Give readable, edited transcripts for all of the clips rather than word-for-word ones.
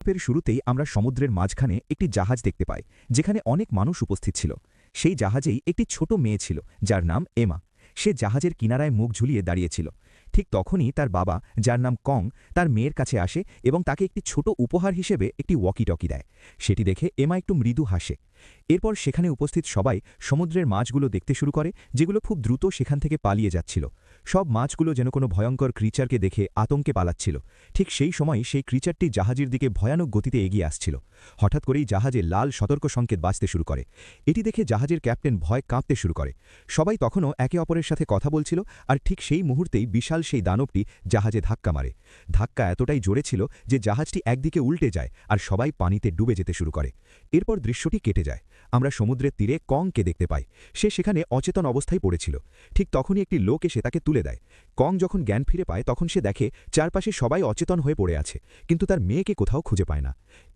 গল্পের শুরুতেই আমরা সমুদ্রের মাঝখানে একটি জাহাজ দেখতে পাই, যেখানে অনেক মানুষ উপস্থিত ছিল। সেই জাহাজেই একটি ছোট মেয়ে ছিল, যার নাম এমা। সে জাহাজের কিনারায় মুখ ঝুলিয়ে দাঁড়িয়েছিল। ঠিক তখনই তার বাবা, যার নাম কং, তার মেয়ের কাছে আসে এবং তাকে একটি ছোট উপহার হিসেবে একটি ওয়াকি টকি দেয়। সেটি দেখে এমা একটু মৃদু হাসে। এরপর সেখানে উপস্থিত সবাই সমুদ্রের মাছগুলো দেখতে শুরু করে, যেগুলো খুব দ্রুত সেখান থেকে পালিয়ে যাচ্ছিল। সব মাছগুলো যেন কোনো ভয়ঙ্কর ক্রিচারকে দেখে আতঙ্কে পালাচ্ছিল। ঠিক সেই সময় সেই ক্রিচারটি জাহাজের দিকে ভয়ানক গতিতে এগিয়ে আসছিল। হঠাৎ করেই জাহাজে লাল সতর্ক সংকেত বাজতে শুরু করে। এটি দেখে জাহাজের ক্যাপ্টেন ভয় কাঁপতে শুরু করে। সবাই তখনও একে অপরের সাথে কথা বলছিল, আর ঠিক সেই মুহূর্তেই বিশাল সেই দানবটি জাহাজে ধাক্কা মারে। ধাক্কা এতটাই জোরে ছিল যে জাহাজটি একদিকে উল্টে যায় আর সবাই পানিতে ডুবে যেতে শুরু করে। এরপর দৃশ্যটি কেটে যায়। আমরা সমুদ্রের তীরে কংকে দেখতে পাই। সে সেখানে অচেতন অবস্থায় পড়েছিল। ঠিক তখনই একটি লোক এসে তাকে তুলে দেয়। কং যখন জ্ঞান ফিরে পায় তখন সে দেখে চারপাশে সবাই অচেতন হয়ে পড়ে আছে, কিন্তু তার মেয়েকে কোথাও খুঁজে পায় না।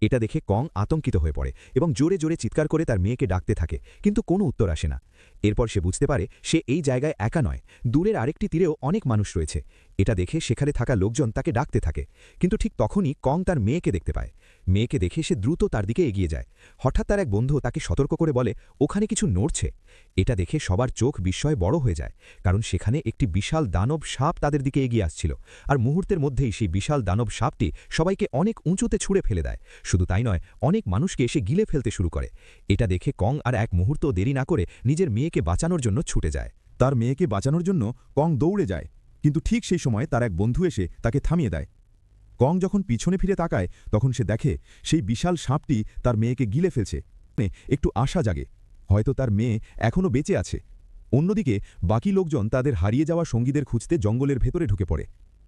এটা দেখে কং আতঙ্কিত হয়ে পড়ে এবং জোরে জোরে চিৎকার করে তার মেয়েকে ডাকতে থাকে, কিন্তু কোনো উত্তর আসে না। এরপর সে বুঝতে পারে সে এই জায়গায় একা নয়, দূরের আরেকটি তীরেও অনেক মানুষ রয়েছে। এটা দেখে সেখানে থাকা লোকজন তাকে ডাকতে থাকে, কিন্তু ঠিক তখনই কং তার মেয়েকে দেখতে পায়। মেয়েকে দেখে সে দ্রুত তার দিকে এগিয়ে যায়। হঠাৎ তার এক বন্ধু তাকে সতর্ক করে বলে ওখানে কিছু নড়ছে। এটা দেখে সবার চোখ বিস্ময়ে বড় হয়ে যায়, কারণ সেখানে একটি বিশাল দানব সাপ তাদের দিকে এগিয়ে আসছিল। আর মুহূর্তের মধ্যেই সেই বিশাল দানব সাপটি সবাইকে অনেক উঁচুতে ছুঁড়ে ফেলে দেয়। শুধু তাই নয়, অনেক মানুষকে এসে গিলে ফেলতে শুরু করে। এটা দেখে কং আর এক মুহূর্ত দেরি না করে নিজের মেয়েকে বাঁচানোর জন্য ছুটে যায়। তার মেয়েকে বাঁচানোর জন্য কং দৌড়ে যায়, কিন্তু ঠিক সেই সময় তার এক বন্ধু এসে তাকে থামিয়ে দেয়। কং যখন পিছনে ফিরে তাকায় তখন সে দেখে সেই বিশাল সাপটি তার মেয়েকে গিলে ফেলছে। একটু আশা জাগে, হয়তো তার মেয়ে এখনও বেঁচে আছে। অন্যদিকে বাকি লোকজন তাদের হারিয়ে যাওয়া সঙ্গীদের খুঁজতে জঙ্গলের ভেতরে ঢুকে পড়ে।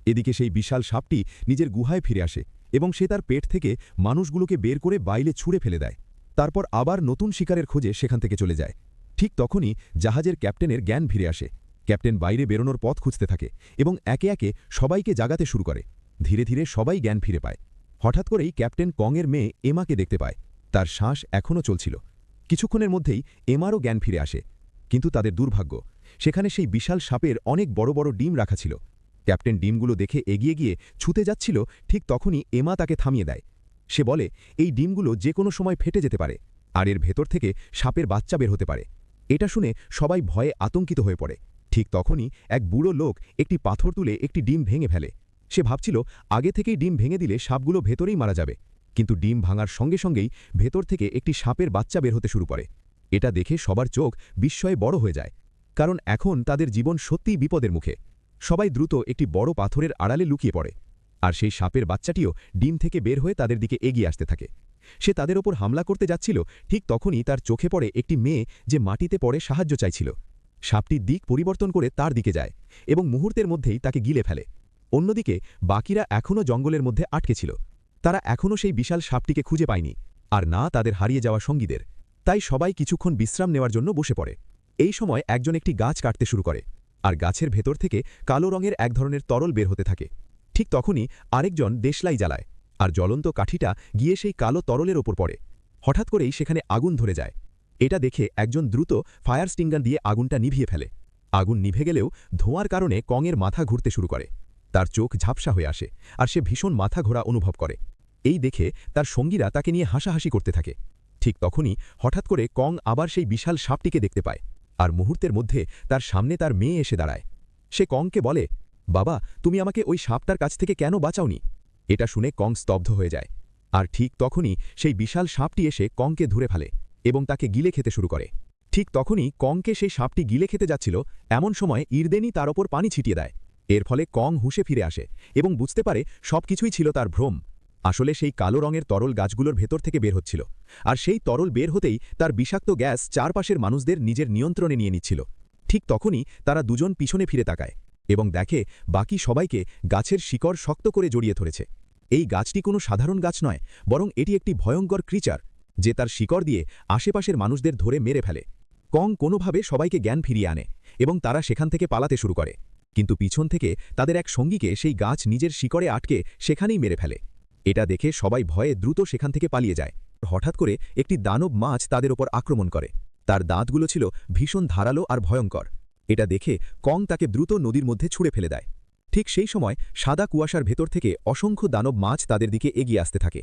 এদিকে সেই বিশাল সাপটি নিজের গুহায় ফিরে আসে এবং সে তার পেট থেকে মানুষগুলোকে বের করে বাইরে ছুঁড়ে ফেলে দেয়। তারপর আবার নতুন শিকারের খোঁজে সেখান থেকে চলে যায়। ঠিক তখনই জাহাজের ক্যাপ্টেনের জ্ঞান ফিরে আসে। ক্যাপ্টেন বাইরে বেরোনোর পথ খুঁজতে থাকে এবং একে একে সবাইকে জাগাতে শুরু করে। ধীরে ধীরে সবাই জ্ঞান ফিরে পায়। হঠাৎ করেই ক্যাপ্টেন কংয়ের মেয়ে এমাকে দেখতে পায়। তার শ্বাস এখনও চলছিল। কিছুক্ষণের মধ্যেই এমারও জ্ঞান ফিরে আসে, কিন্তু তাদের দুর্ভাগ্য, সেখানে সেই বিশাল সাপের অনেক বড় বড় ডিম রাখা ছিল। ক্যাপ্টেন ডিমগুলো দেখে এগিয়ে গিয়ে ছুঁতে যাচ্ছিল, ঠিক তখনই এমা তাকে থামিয়ে দেয়। সে বলে এই ডিমগুলো যে কোনো সময় ফেটে যেতে পারে, আর এর ভেতর থেকে সাপের বাচ্চা বের হতে পারে। এটা শুনে সবাই ভয়ে আতঙ্কিত হয়ে পড়ে। ঠিক তখনই এক বুড়ো লোক একটি পাথর তুলে একটি ডিম ভেঙে ফেলে। সে ভাবছিল আগে থেকেই ডিম ভেঙে দিলে সাপগুলো ভেতরেই মারা যাবে, কিন্তু ডিম ভাঙার সঙ্গে সঙ্গেই ভেতর থেকে একটি সাপের বাচ্চা বের হতে শুরু করে। এটা দেখে সবার চোখ বিস্ময়ে বড় হয়ে যায়, কারণ এখন তাদের জীবন সত্যিই বিপদের মুখে। সবাই দ্রুত একটি বড় পাথরের আড়ালে লুকিয়ে পড়ে, আর সেই সাপের বাচ্চাটিও ডিম থেকে বের হয়ে তাদের দিকে এগিয়ে আসতে থাকে। সে তাদের ওপর হামলা করতে যাচ্ছিল, ঠিক তখনই তার চোখে পড়ে একটি মেয়ে যে মাটিতে পড়ে সাহায্য চাইছিল। সাপটির দিক পরিবর্তন করে তার দিকে যায় এবং মুহূর্তের মধ্যেই তাকে গিলে ফেলে। অন্যদিকে বাকিরা এখনও জঙ্গলের মধ্যে আটকে ছিল। তারা এখনও সেই বিশাল সাপটিকে খুঁজে পায়নি, আর না তাদের হারিয়ে যাওয়া সঙ্গীদের। তাই সবাই কিছুক্ষণ বিশ্রাম নেওয়ার জন্য বসে পড়ে। এই সময় একজন একটি গাছ কাটতে শুরু করে, আর গাছের ভেতর থেকে কালো রঙের এক ধরনের তরল বের হতে থাকে। ঠিক তখনই আরেকজন দেশলাই জ্বালায়, আর জ্বলন্ত কাঠিটা গিয়ে সেই কালো তরলের ওপর পড়ে। হঠাৎ করেই সেখানে আগুন ধরে যায়। এটা দেখে একজন দ্রুত ফায়ার স্টিঙ্গার দিয়ে আগুনটা নিভিয়ে ফেলে। আগুন নিভে গেলেও ধোঁয়ার কারণে কংয়ের মাথা ঘুরতে শুরু করে। তার চোখ ঝাপসা হয়ে আসে, আর সে ভীষণ মাথা ঘোরা অনুভব করে। এই দেখে তার সঙ্গীরা তাকে নিয়ে হাসাহাসি করতে থাকে। ঠিক তখনই হঠাৎ করে কং আবার সেই বিশাল সাপটিকে দেখতে পায়, আর মুহূর্তের মধ্যে তার সামনে তার মেয়ে এসে দাঁড়ায়। সে কংকে বলে, বাবা, তুমি আমাকে ওই সাপটার কাছ থেকে কেন বাঁচাওনি? এটা শুনে কং স্তব্ধ হয়ে যায়। আর ঠিক তখনই সেই বিশাল সাপটি এসে কংকে ধরে ফেলে এবং তাকে গিলে খেতে শুরু করে। ঠিক তখনই কংকে সেই সাপটি গিলে খেতে যাচ্ছিল, এমন সময় ইরদেনি তার ওপর পানি ছিটিয়ে দেয়। এর ফলে কং হুঁশে ফিরে আসে এবং বুঝতে পারে সবকিছুই ছিল তার ভ্রম। আসলে সেই কালো রঙের তরল গাছগুলোর ভেতর থেকে বের হচ্ছিল, আর সেই তরল বের হতেই তার বিষাক্ত গ্যাস চারপাশের মানুষদের নিজের নিয়ন্ত্রণে নিয়ে নিচ্ছিল। ঠিক তখনই তারা দুজন পিছনে ফিরে তাকায় এবং দেখে বাকি সবাইকে গাছের শিকড় শক্ত করে জড়িয়ে ধরেছে। এই গাছটি কোনো সাধারণ গাছ নয়, বরং এটি একটি ভয়ঙ্কর ক্রিচার, যে তার শিকড় দিয়ে আশেপাশের মানুষদের ধরে মেরে ফেলে। কং কোনোভাবে সবাইকে জ্ঞান ফিরিয়ে আনে এবং তারা সেখান থেকে পালাতে শুরু করে, কিন্তু পিছন থেকে তাদের এক সঙ্গীকে সেই গাছ নিজের শিকড়ে আটকে সেখানেই মেরে ফেলে। এটা দেখে সবাই ভয়ে দ্রুত সেখান থেকে পালিয়ে যায়। হঠাৎ করে একটি দানব মাছ তাদের ওপর আক্রমণ করে। তার দাঁতগুলো ছিল ভীষণ ধারালো আর ভয়ঙ্কর। এটা দেখে কং তাকে দ্রুত নদীর মধ্যে ছুঁড়ে ফেলে দেয়। ঠিক সেই সময় সাদা কুয়াশার ভেতর থেকে অসংখ্য দানব মাছ তাদের দিকে এগিয়ে আসতে থাকে।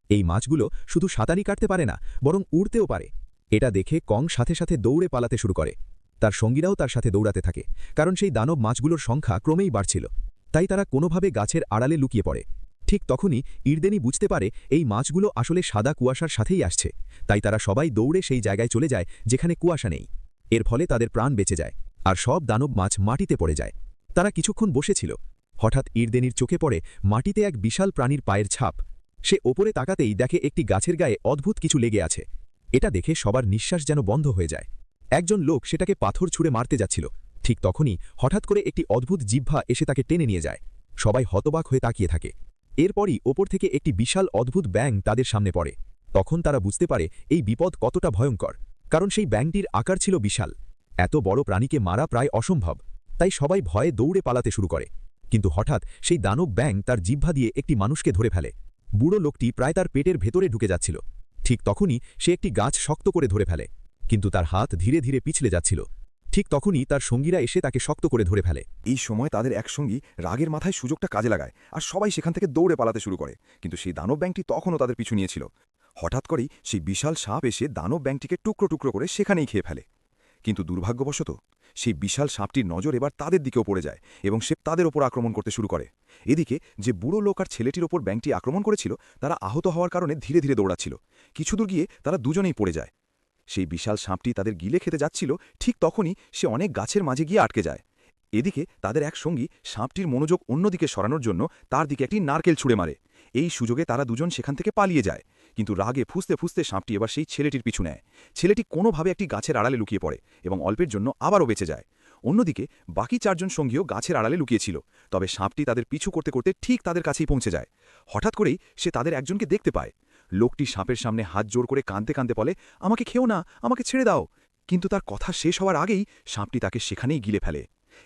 এই মাছগুলো শুধু সাঁতারই কাটতে পারে না, বরং উড়তেও পারে। এটা দেখে কং সাথে সাথে দৌড়ে পালাতে শুরু করে। তার সঙ্গীরাও তার সাথে দৌড়াতে থাকে, কারণ সেই দানব মাছগুলোর সংখ্যা ক্রমেই বাড়ছিল। তাই তারা কোনোভাবে গাছের আড়ালে লুকিয়ে পড়ে। ঠিক তখনই ইরদেনি বুঝতে পারে এই মাছগুলো আসলে সাদা কুয়াশার সাথেই আসছে। তাই তারা সবাই দৌড়ে সেই জায়গায় চলে যায় যেখানে কুয়াশা নেই। এর ফলে তাদের প্রাণ বেঁচে যায়, আর সব দানব মাছ মাটিতে পড়ে যায়। তারা কিছুক্ষণ বসেছিল। হঠাৎ ইরদেনির চোখে পড়ে মাটিতে এক বিশাল প্রাণীর পায়ের ছাপ। সে ওপরে তাকাতেই দেখে একটি গাছের গায়ে অদ্ভুত কিছু লেগে আছে। এটা দেখে সবার নিঃশ্বাস যেন বন্ধ হয়ে যায়। একজন লোক সেটাকে পাথর ছুঁড়ে মারতে যাচ্ছিল। ঠিক তখনই হঠাৎ করে একটি অদ্ভুত জিহ্বা এসে তাকে টেনে নিয়ে যায়। সবাই হতবাক হয়ে তাকিয়ে থাকে। এরপরই ওপর থেকে একটি বিশাল অদ্ভুত ব্যাঙ তাদের সামনে পড়ে। তখন তারা বুঝতে পারে এই বিপদ কতটা ভয়ঙ্কর, কারণ সেই ব্যাঙটির আকার ছিল বিশাল। এত বড় প্রাণীকে মারা প্রায় অসম্ভব। তাই সবাই ভয়ে দৌড়ে পালাতে শুরু করে। কিন্তু হঠাৎ সেই দানব ব্যাঙ তার জিহ্বা দিয়ে একটি মানুষকে ধরে ফেলে। বুড়ো লোকটি প্রায় তার পেটের ভেতরে ঢুকে যাচ্ছিল। ঠিক তখনই সে একটি গাছ শক্ত করে ধরে ফেলে, কিন্তু তার হাত ধীরে ধীরে পিছলে যাচ্ছিল। ঠিক তখনই তার সঙ্গীরা এসে তাকে শক্ত করে ধরে ফেলে। এই সময় তাদের একসঙ্গী রাগের মাথায় সুযোগটা কাজে লাগায়, আর সবাই সেখান থেকে দৌড়ে পালাতে শুরু করে। কিন্তু সেই দানব ব্যাংকটি তখনও তাদের পিছু নিয়েছিল। হঠাৎ করেই সেই বিশাল সাপ এসে দানব ব্যাংকটিকে টুকরো টুকরো করে সেখানেই খেয়ে ফেলে। কিন্তু দুর্ভাগ্যবশত সেই বিশাল সাপটির নজর এবার তাদের দিকেও পড়ে যায়, এবং সে তাদের ওপর আক্রমণ করতে শুরু করে। এদিকে যে বুড়ো লোক আর ছেলেটির ওপর ব্যাংকটি আক্রমণ করেছিল তারা আহত হওয়ার কারণে ধীরে ধীরে দৌড়াচ্ছিল। কিছুদূর গিয়ে তারা দুজনেই পড়ে যায়। সেই বিশাল সাপটি তাদের গিলে খেতে যাচ্ছিল, ঠিক তখনই সে অনেক গাছের মাঝে গিয়ে আটকে যায়। এদিকে তাদের এক সঙ্গী সাপটির মনোযোগ অন্যদিকে সরানোর জন্য তার দিকে একটি নারকেল ছুঁড়ে মারে। এই সুযোগে তারা দুজন সেখান থেকে পালিয়ে যায়। কিন্তু রাগে ফুঁসতে ফুঁসতে সাপটি এবার সেই ছেলেটির পিছু নেয়। ছেলেটি কোনোভাবে একটি গাছের আড়ালে লুকিয়ে পড়ে এবং অল্পের জন্য আবারও বেঁচে যায়। অন্যদিকে বাকি চারজন সঙ্গীও গাছের আড়ালে লুকিয়েছিল, তবে সাপটি তাদের পিছু করতে করতে ঠিক তাদের কাছেই পৌঁছে যায়। হঠাৎ করেই সে তাদের একজনকে দেখতে পায়। লোকটি সাপের সামনে হাত জোর করে কাঁদতে কাঁদতে বলে, আমাকে খেও না, আমাকে ছেড়ে দাও। কিন্তু তার কথা শেষ হওয়ার আগেই সাপটি তাকে সেখানেই গিলে ফেলে।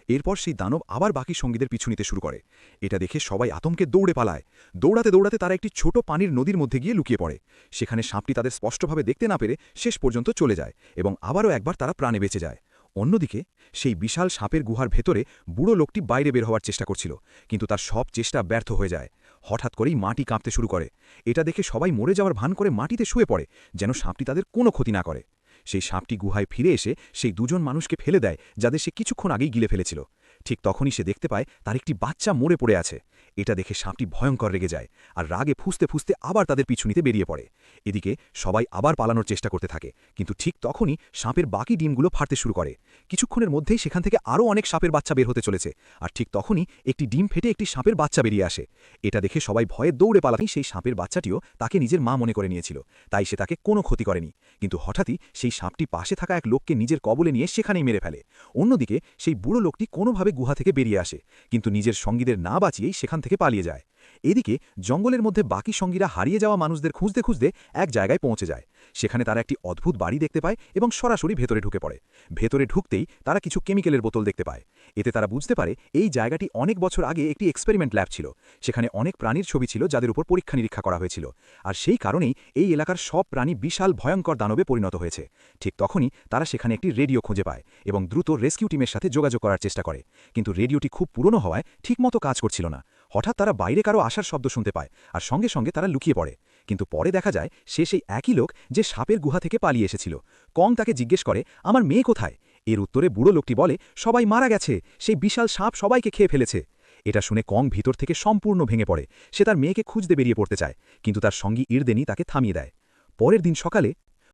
এরপর সেই দানব আবার বাকি সঙ্গীদের পিছু নিতে শুরু করে। এটা দেখে সবাই আতঙ্কে দৌড়ে পালায়। দৌড়াতে দৌড়াতে তারা একটি ছোট পানির নদীর মধ্যে গিয়ে লুকিয়ে পড়ে। সেখানে সাপটি তাদের স্পষ্টভাবে দেখতে না পেরে শেষ পর্যন্ত চলে যায়, এবং আবারও একবার তারা প্রাণে বেঁচে যায়। অন্যদিকে সেই বিশাল সাপের গুহার ভেতরে বুড়ো লোকটি বাইরে বের হওয়ার চেষ্টা করছিল, কিন্তু তার সব চেষ্টা ব্যর্থ হয়ে যায়। হঠাৎ করেই মাটি কাঁপতে শুরু করে। এটা দেখে সবাই মরে যাওয়ার ভান করে মাটিতে শুয়ে পড়ে, যেন সাপটি তাদের কোনো ক্ষতি না করে। সেই সাপটি গুহায় ফিরে এসে সেই দুজন মানুষকে ফেলে দেয় যাদের সে কিছুক্ষণ আগেই গিলে ফেলেছিল। ঠিক তখনই সে দেখতে পায় তার একটি বাচ্চা মরে পড়ে আছে। এটা দেখে সাপটি ভয়ঙ্কর রেগে যায়, আর রাগে ফুঁসতে ফুঁসতে আবার তাদের পিছু নিতে বেরিয়ে পড়ে। এদিকে সবাই আবার পালানোর চেষ্টা করতে থাকে, কিন্তু ঠিক তখনই সাপের বাকি ডিমগুলো ফাটতে শুরু করে। কিছুক্ষণের মধ্যেই সেখান থেকে আরও অনেক সাপের বাচ্চা বের হতে চলেছে, আর ঠিক তখনই একটি ডিম ফেটে একটি সাপের বাচ্চা বেরিয়ে আসে। এটা দেখে সবাই ভয়ে দৌড়ে পালাতে সেই সাপের বাচ্চাটিও তাকে নিজের মা মনে করে নিয়েছিল, তাই সে তাকে কোনো ক্ষতি করেনি। কিন্তু হঠাৎই সেই সাপটি পাশে থাকা এক লোককে নিজের কবলে নিয়ে সেখানেই মেরে ফেলে। অন্যদিকে সেই বুড়ো লোকটি কোনোভাবে গুহা থেকে বেরিয়ে আসে, কিন্তু নিজের সঙ্গীদের না বাঁচিয়েই সেখান থেকে পালিয়ে যায়। এদিকে জঙ্গলের মধ্যে বাকি সঙ্গীরা হারিয়ে যাওয়া মানুষদের খুঁজতে খুঁজতে এক জায়গায় পৌঁছে যায়। সেখানে তারা একটি অদ্ভুত বাড়ি দেখতে পায় এবং সরাসরি ভেতরে ঢুকে পড়ে। ভেতরে ঢুকতেই তারা কিছু কেমিক্যালের বোতল দেখতে পায়। এতে তারা বুঝতে পারে এই জায়গাটি অনেক বছর আগে একটি এক্সপেরিমেন্ট ল্যাব ছিল। সেখানে অনেক প্রাণীর ছবি ছিল যাদের উপর পরীক্ষা নিরীক্ষা করা হয়েছিল, আর সেই কারণেই এই এলাকার সব প্রাণী বিশাল ভয়ঙ্কর দানবে পরিণত হয়েছে। ঠিক তখনই তারা সেখানে একটি রেডিও খুঁজে পায় এবং দ্রুত রেস্কিউ টিমের সাথে যোগাযোগ করার চেষ্টা করে। কিন্তু রেডিওটি খুব পুরনো হওয়ায় ঠিকমতো কাজ করছিল না। হঠাৎ তারা বাইরে কারো আসার শব্দ শুনতে পায়, আর সঙ্গে সঙ্গে তারা লুকিয়ে পড়ে। কিন্তু পরে দেখা যায় সে সেই একই লোক যে সাপের গুহা থেকে পালিয়ে এসেছিল। কং তাকে জিজ্ঞেস করে, আমার মেয়ে কোথায়? এর উত্তরে বুড়ো লোকটি বলে, সবাই মারা গেছে, সেই বিশাল সাপ সবাইকে খেয়ে ফেলেছে। এটা শুনে কং ভিতর থেকে সম্পূর্ণ ভেঙে পড়ে। সে তার মেয়েকে খুঁজতে বেরিয়ে পড়তে চায়, কিন্তু তার সঙ্গী ইরদেনি তাকে থামিয়ে দেয়। পরের দিন সকালে